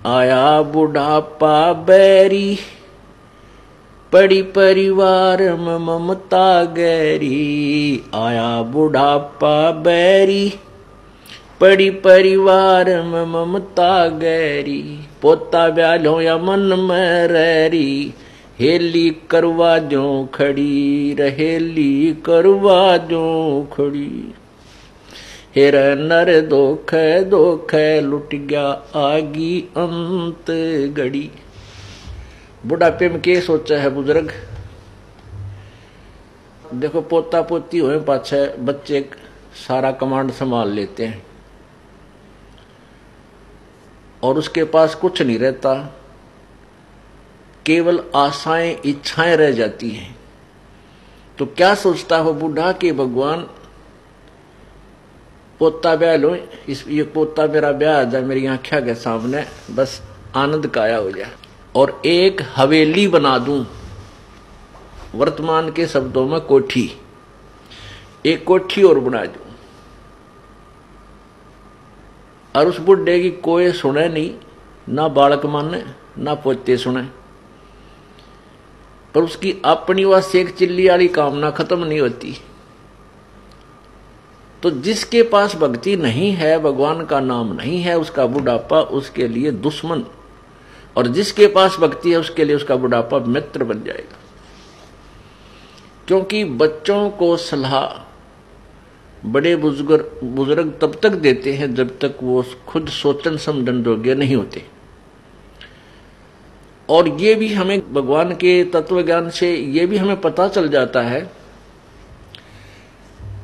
आया बुढ़ापा बैरी, पड़ी परिवार में ममता गहरी। आया बुढ़ापा बैरी, पड़ी परिवार में ममता गहरी। पोता ब्यालो या मन में रहरी, हेली करवा जो खड़ी, रहेली करवा जो खड़ी। हेर नर दोख दोख लुट गया आगी अंत घड़ी। बुढ़ापे में क्या सोचा है बुजुर्ग? देखो पोता पोती हुए पाछे बच्चे सारा कमांड संभाल लेते हैं और उसके पास कुछ नहीं रहता, केवल आशाएं इच्छाएं रह जाती हैं। तो क्या सोचता हो बूढ़ा कि भगवान पोता ब्याह लो, ये पोता मेरा ब्याह आ जाए मेरी आंखों के सामने, बस आनंद काया हो जाए और एक हवेली बना दूं, वर्तमान के शब्दों में कोठी, एक कोठी और बना दूं और उस बुढ़े की कोई सुने नहीं, ना बालक माने ना पोते सुने, पर उसकी अपनी वह शेख चिल्ली वाली कामना खत्म नहीं होती। तो जिसके पास भक्ति नहीं है, भगवान का नाम नहीं है, उसका बुढ़ापा उसके लिए दुश्मन, और जिसके पास भक्ति है उसके लिए उसका बुढ़ापा मित्र बन जाएगा। क्योंकि बच्चों को सलाह बड़े बुजुर्ग तब तक देते हैं जब तक वो खुद सोचन समझन योग्य नहीं होते। और ये भी हमें भगवान के तत्व ज्ञान से ये भी हमें पता चल जाता है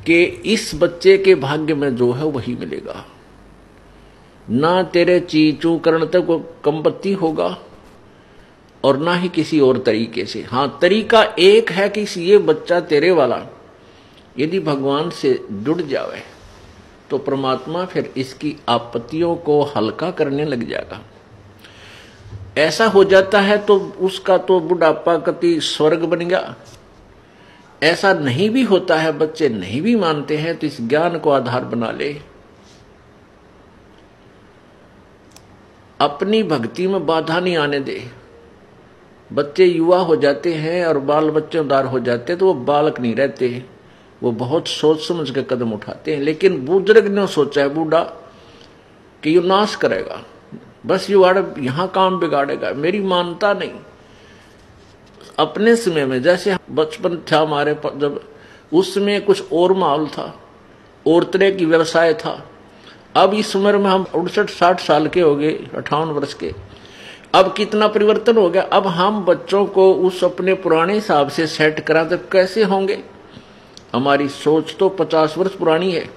कि इस बच्चे के भाग्य में जो है वही मिलेगा। ना तेरे चीचू करण तक वो कंपत्ति होगा और ना ही किसी और तरीके से। हाँ, तरीका एक है कि ये बच्चा तेरे वाला यदि भगवान से जुड़ जावे तो परमात्मा फिर इसकी आपत्तियों को हल्का करने लग जाएगा। ऐसा हो जाता है तो उसका तो बुढ़ापा कति स्वर्ग बन गया। ऐसा नहीं भी होता है, बच्चे नहीं भी मानते हैं, तो इस ज्ञान को आधार बना ले, अपनी भक्ति में बाधा नहीं आने दे। बच्चे युवा हो जाते हैं और बाल बच्चेदार हो जाते हैं तो वो बालक नहीं रहते, वो बहुत सोच समझ के कदम उठाते हैं। लेकिन बुजुर्ग ने सोचा है बूढ़ा कि यू नाश करेगा, बस यू यहां काम बिगाड़ेगा, मेरी मानता नहीं। अपने समय में जैसे बचपन था हमारे, जब उस समय कुछ और माहौल था, और तरह की व्यवसाय था। अब इस उम्र में हम 59-60 साल के हो गए, 58 वर्ष के, अब कितना परिवर्तन हो गया। अब हम बच्चों को उस अपने पुराने हिसाब से सेट करा तो कैसे होंगे? हमारी सोच तो 50 वर्ष पुरानी है।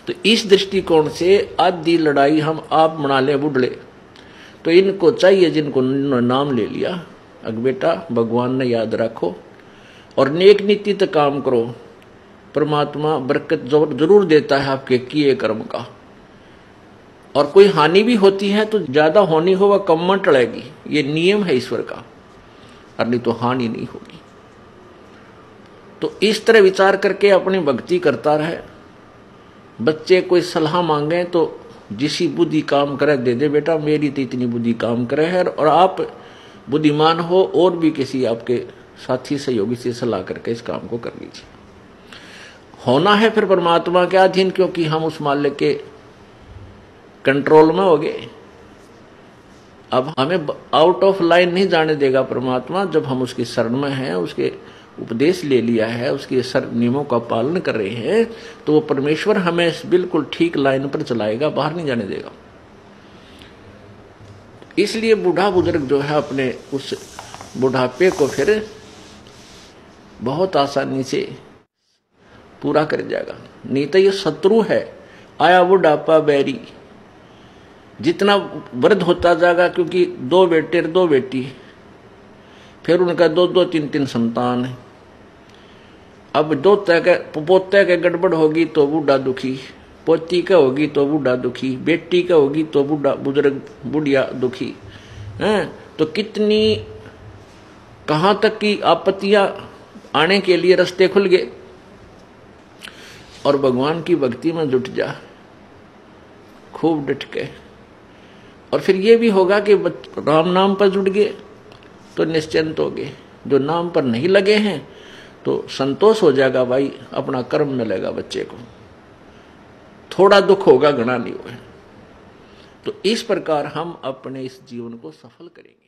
तो इस दृष्टिकोण से आधी लड़ाई हम आप बना ले बुढ़ले। तो इनको चाहिए जिनको नाम ले लिया, अग बेटा भगवान ने याद रखो और नेक नीति तक काम करो, परमात्मा बरकत जरूर देता है आपके किए कर्म का। और कोई हानि भी होती है तो ज्यादा होनी हो वह कम में टलेगी, ये नियम है ईश्वर का, और नहीं तो हानि नहीं होगी। तो इस तरह विचार करके अपनी भक्ति करता रहे। बच्चे कोई सलाह मांगे तो जिसी बुद्धि काम करे दे दे, बेटा मेरी तो इतनी बुद्धि काम करे है, और आप बुद्धिमान हो और भी किसी आपके साथी सहयोगी से सलाह करके इस काम को कर लीजिए। होना है फिर परमात्मा के अधीन, क्योंकि हम उस मालिक के कंट्रोल में हो गए। अब हमें आउट ऑफ लाइन नहीं जाने देगा परमात्मा। जब हम उसकी शरण में हैं, उसके उपदेश ले लिया है, उसके नियमों का पालन कर रहे हैं, तो वो परमेश्वर हमें बिल्कुल ठीक लाइन पर चलाएगा, बाहर नहीं जाने देगा। इसलिए बूढ़ा बुजुर्ग जो है अपने उस बुढ़ापे को फिर बहुत आसानी से पूरा कर जाएगा। नहीं तो ये शत्रु है, आया बुढ़ापा बैरी। जितना वृद्ध होता जाएगा, क्योंकि 2 बेटे 2 बेटी, फिर उनका 2-2 3-3 संतान है। अब पोते के गड़बड़ होगी तो बूढ़ा दुखी, पोती का होगी तो बूढ़ा दुखी, बेटी का होगी तो बूढ़ा बुजुर्ग बुढ़िया दुखी हैं। तो कितनी कहां तक की आपत्तियां आने के लिए रास्ते खुल गए। और भगवान की भक्ति में जुट जा खूब डट के, और फिर ये भी होगा कि राम नाम पर जुड़ गए तो निश्चिंत हो गए, जो नाम पर नहीं लगे हैं तो संतोष हो जाएगा, भाई अपना कर्म मिलेगा बच्चे को, थोड़ा दुख होगा घना नहीं होगा। तो इस प्रकार हम अपने इस जीवन को सफल करेंगे।